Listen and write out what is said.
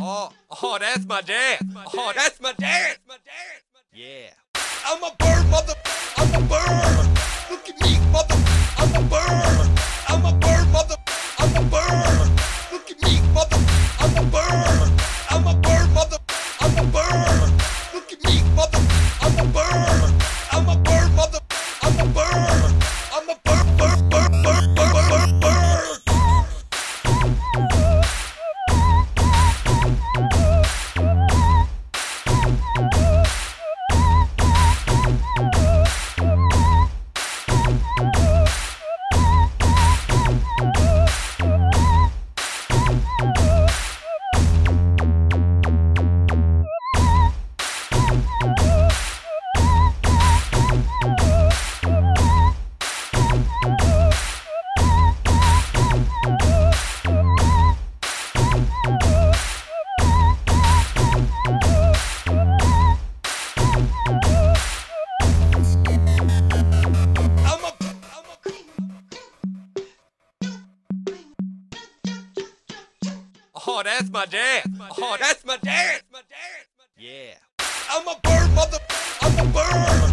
Oh, that's my dance. Oh, that's my dance. Yeah. I'm a bird, mother. I'm a bird. Look at me, mother. I'm a bird. I'm a bird, mother. I'm a bird. Look at me, mother. I'm a bird. I'm a bird, mother. I'm a bird. Look at me, mother. I'm a bird. I'm a bird, mother. I'm a bird. I'm a bird, bird, bird, bird, bird, bird, bird. Oh, that's my dance. Oh, that's my dance. Yeah. I'm a bird, mother. I'm a bird.